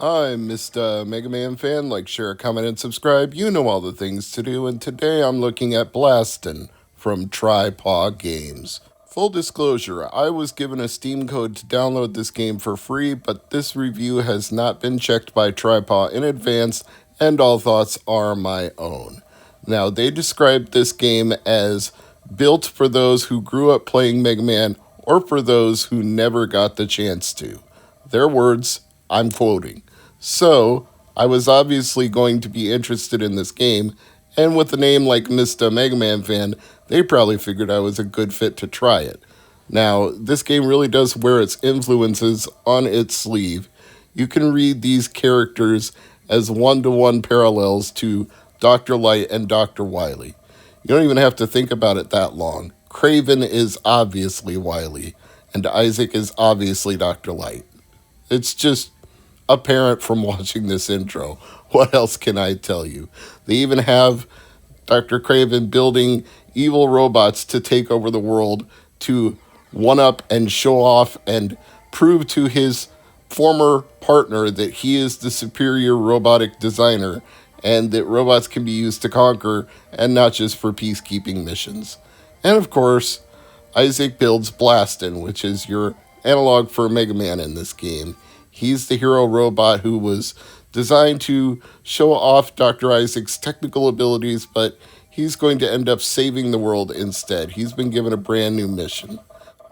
I'm Mr. MegaManFan. Like, share, comment, and subscribe. You know all the things to do. And today I'm looking at Blasten from Tripod Games. Full disclosure, I was given a Steam code to download this game for free, but this review has not been checked by Tripod in advance, and all thoughts are my own. Now, they described this game as built for those who grew up playing Mega Man or for those who never got the chance to. Their words, I'm quoting. So, I was obviously going to be interested in this game, and with a name like Mr. MegaManFan, they probably figured I was a good fit to try it. Now, this game really does wear its influences on its sleeve. You can read these characters as one-to-one parallels to Dr. Light and Dr. Wily. You don't even have to think about it that long. Craven is obviously Wily, and Isaac is obviously Dr. Light. It's just apparent from watching this intro. What else can I tell you? They even have Dr. Craven building evil robots to take over the world to one-up and show off and prove to his former partner that he is the superior robotic designer and that robots can be used to conquer and not just for peacekeeping missions. And of course, Isaac builds Blasten, which is your analog for Mega Man in this game. He's the hero robot who was designed to show off Dr. Isaac's technical abilities, but he's going to end up saving the world instead. He's been given a brand new mission.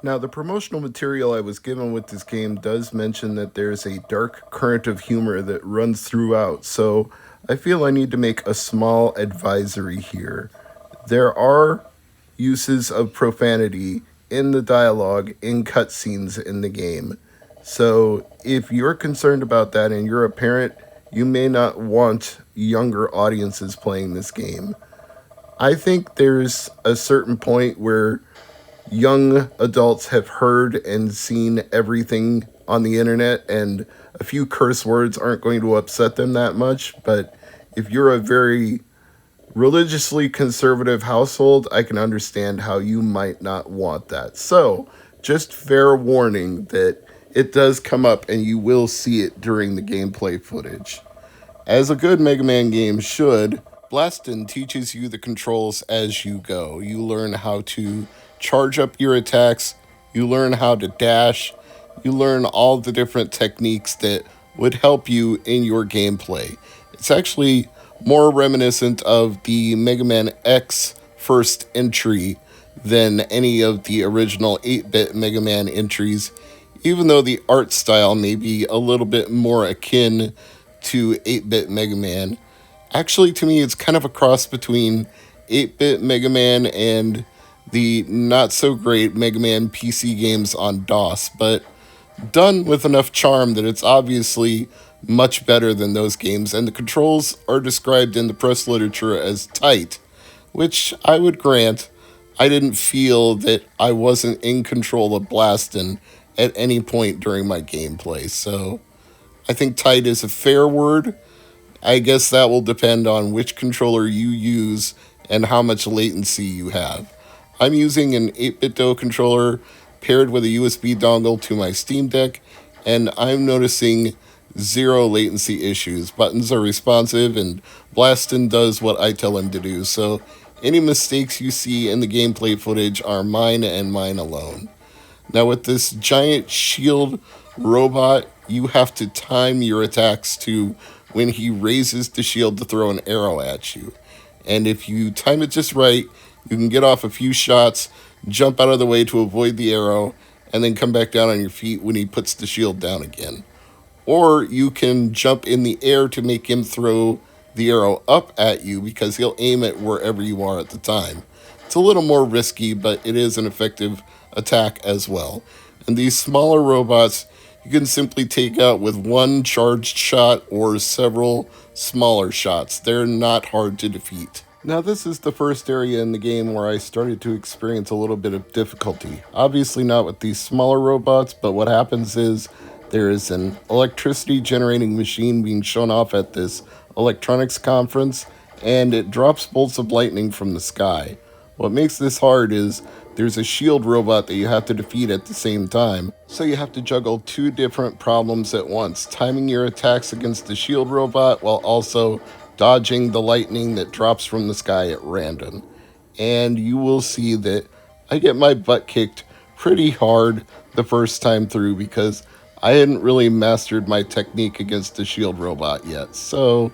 Now, the promotional material I was given with this game does mention that there's a dark current of humor that runs throughout, so I feel I need to make a small advisory here. There are uses of profanity in the dialogue in cutscenes in the game. So if you're concerned about that and you're a parent, you may not want younger audiences playing this game. I think there's a certain point where young adults have heard and seen everything on the internet, and a few curse words aren't going to upset them that much. But if you're a very religiously conservative household, I can understand how you might not want that. So, just fair warning that it does come up and you will see it during the gameplay footage. As a good Mega Man game should, Blasten teaches you the controls as you go. You learn how to charge up your attacks, you learn how to dash, you learn all the different techniques that would help you in your gameplay. It's actually more reminiscent of the Mega Man X first entry than any of the original 8-bit Mega Man entries, even though the art style may be a little bit more akin to 8-bit Mega Man. Actually, to me, it's kind of a cross between 8-bit Mega Man and the not-so-great Mega Man PC games on DOS, but done with enough charm that it's obviously much better than those games, and the controls are described in the press literature as tight, which I would grant. I didn't feel that I wasn't in control of Blasten at any point during my gameplay, so I think tight is a fair word. I guess that will depend on which controller you use and how much latency you have. I'm using an 8BitDo controller paired with a USB dongle to my Steam Deck, and I'm noticing zero latency issues. Buttons are responsive, and Blasten does what I tell him to do, so any mistakes you see in the gameplay footage are mine and mine alone. Now, with this giant shield robot, you have to time your attacks to when he raises the shield to throw an arrow at you. And if you time it just right, you can get off a few shots, jump out of the way to avoid the arrow, and then come back down on your feet when he puts the shield down again. Or you can jump in the air to make him throw the arrow up at you because he'll aim it wherever you are at the time. It's a little more risky, but it is an effective attack as well. And these smaller robots, you can simply take out with one charged shot or several smaller shots. They're not hard to defeat. Now, this is the first area in the game where I started to experience a little bit of difficulty. Obviously not with these smaller robots, but what happens is there is an electricity generating machine being shown off at this electronics conference, and it drops bolts of lightning from the sky. What makes this hard is there's a shield robot that you have to defeat at the same time. So you have to juggle two different problems at once, timing your attacks against the shield robot while also dodging the lightning that drops from the sky at random. And you will see that I get my butt kicked pretty hard the first time through because I hadn't really mastered my technique against the shield robot yet. So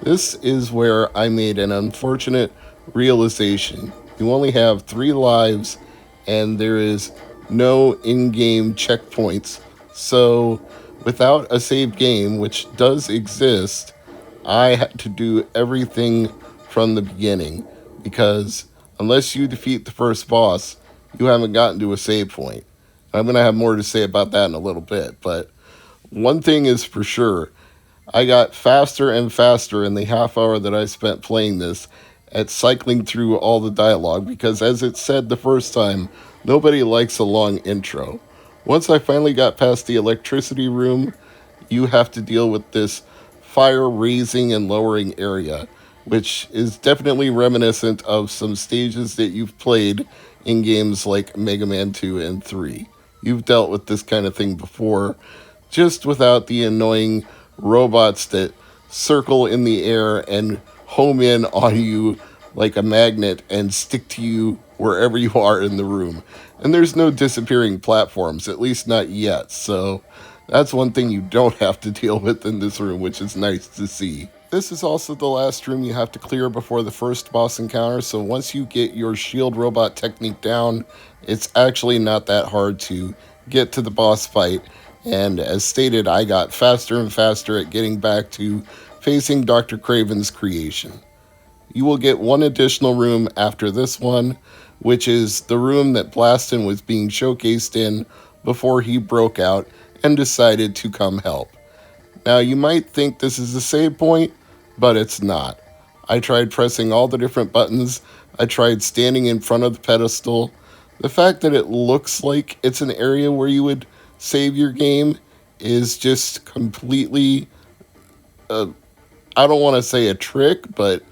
this is where I made an unfortunate realization. You only have 3 lives and there is no in-game checkpoints. So without a save game, which does exist, I had to do everything from the beginning because unless you defeat the first boss, you haven't gotten to a save point. I'm going to have more to say about that in a little bit, but one thing is for sure, I got faster and faster in the half hour that I spent playing this at cycling through all the dialogue because, as it said the first time, nobody likes a long intro. Once I finally got past the electricity room, you have to deal with this fire raising and lowering area, which is definitely reminiscent of some stages that you've played in games like Mega Man 2 and 3. You've dealt with this kind of thing before, just without the annoying robots that circle in the air and home in on you like a magnet and stick to you wherever you are in the room. And there's no disappearing platforms, at least not yet, so that's one thing you don't have to deal with in this room, which is nice to see. This is also the last room you have to clear before the first boss encounter, so once you get your shield robot technique down, it's actually not that hard to get to the boss fight. And as stated, I got faster and faster at getting back to facing Dr. Craven's creation. You will get one additional room after this one, which is the room that Blasten was being showcased in before he broke out and decided to come help. Now, you might think this is a save point, but it's not. I tried pressing all the different buttons. I tried standing in front of the pedestal. The fact that it looks like it's an area where you would save your game is just completely, I don't want to say a trick, but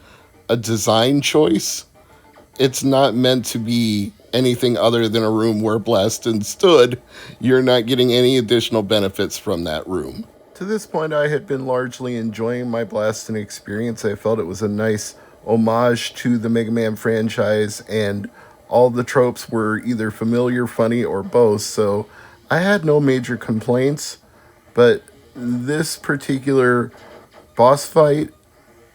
a design choice. It's not meant to be anything other than a room where Blasten stood. You're not getting any additional benefits from that room. To this point, I had been largely enjoying my Blasten experience. I felt it was a nice homage to the Mega Man franchise, and all the tropes were either familiar, funny, or both, so I had no major complaints. But this particular boss fight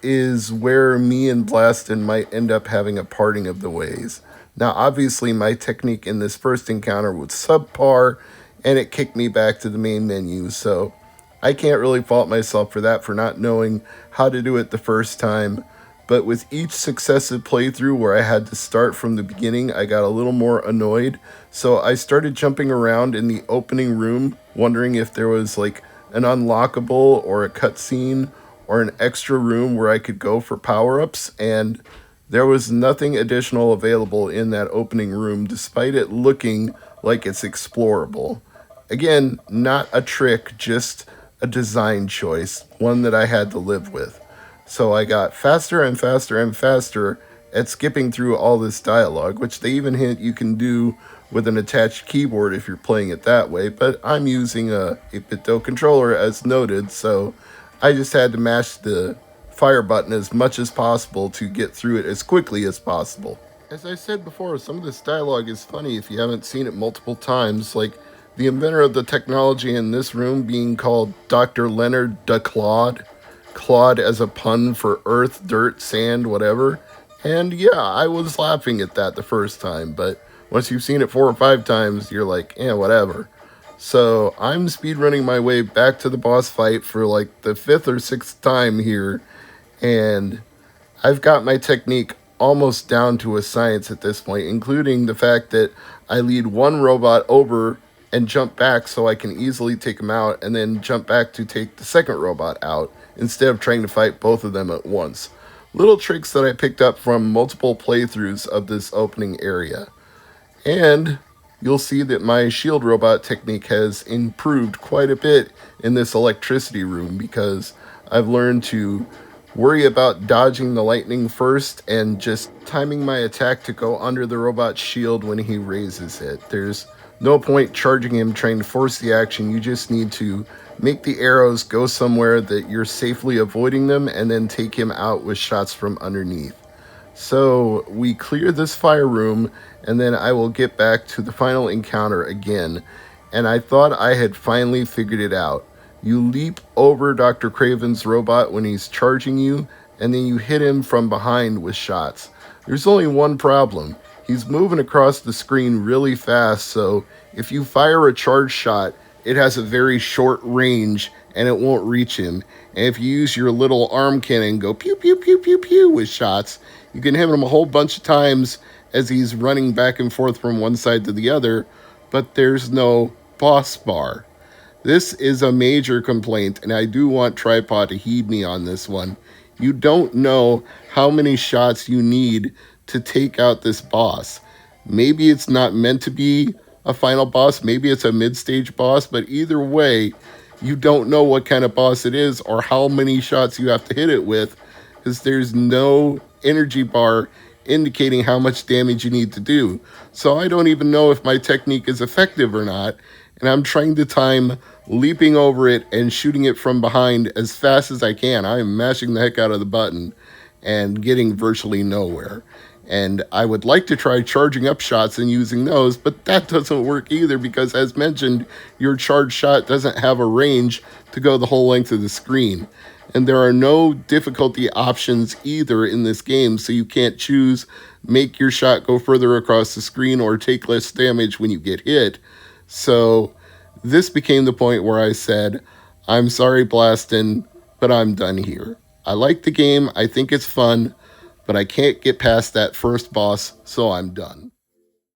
is where me and Blasten might end up having a parting of the ways. Now, obviously, my technique in this first encounter was subpar, and it kicked me back to the main menu, so I can't really fault myself for that, for not knowing how to do it the first time. But with each successive playthrough where I had to start from the beginning, I got a little more annoyed. So I started jumping around in the opening room, wondering if there was like an unlockable or a cutscene or an extra room where I could go for power-ups, and there was nothing additional available in that opening room, despite it looking like it's explorable. Again, not a trick, just a design choice, one that I had to live with. So I got faster and faster and faster at skipping through all this dialogue, which they even hint you can do with an attached keyboard if you're playing it that way, but I'm using a 8-bit controller as noted, so I just had to mash the fire button as much as possible to get through it as quickly as possible. As I said before, some of this dialogue is funny if you haven't seen it multiple times, like the inventor of the technology in this room being called Dr. Leonard de Claude. Claude as a pun for earth, dirt, sand, whatever. And yeah, I was laughing at that the first time, but once you've seen it 4 or 5 times, you're like, whatever. So I'm speedrunning my way back to the boss fight for like the 5th or 6th time here, and I've got my technique almost down to a science at this point, including the fact that I lead one robot over and jump back so I can easily take him out, and then jump back to take the second robot out, instead of trying to fight both of them at once. Little tricks that I picked up from multiple playthroughs of this opening area. And you'll see that my shield robot technique has improved quite a bit in this electricity room, because I've learned to worry about dodging the lightning first and just timing my attack to go under the robot's shield when he raises it. There's no point charging him trying to force the action. You just need to make the arrows go somewhere that you're safely avoiding them and then take him out with shots from underneath. So we clear this fire room and then I will get back to the final encounter again. And I thought I had finally figured it out. You leap over Dr. Craven's robot when he's charging you, and then you hit him from behind with shots. There's only one problem. He's moving across the screen really fast, so if you fire a charge shot, it has a very short range and it won't reach him. And if you use your little arm cannon, go pew pew pew pew pew with shots, you can hit him a whole bunch of times as he's running back and forth from one side to the other, but there's no boss bar. This is a major complaint, and I do want Tripod to heed me on this one. You don't know how many shots you need to take out this boss. Maybe it's not meant to be a final boss, maybe it's a mid-stage boss, but either way, you don't know what kind of boss it is or how many shots you have to hit it with, because there's no energy bar indicating how much damage you need to do. So I don't even know if my technique is effective or not, and I'm trying to time leaping over it and shooting it from behind as fast as I can. I am mashing the heck out of the button and getting virtually nowhere. And I would like to try charging up shots and using those, but that doesn't work either because, as mentioned, your charged shot doesn't have a range to go the whole length of the screen. And there are no difficulty options either in this game, so you can't choose make your shot go further across the screen or take less damage when you get hit. So this became the point where I said, I'm sorry, Blasten, but I'm done here. I like the game, I think it's fun, but I can't get past that first boss, so I'm done.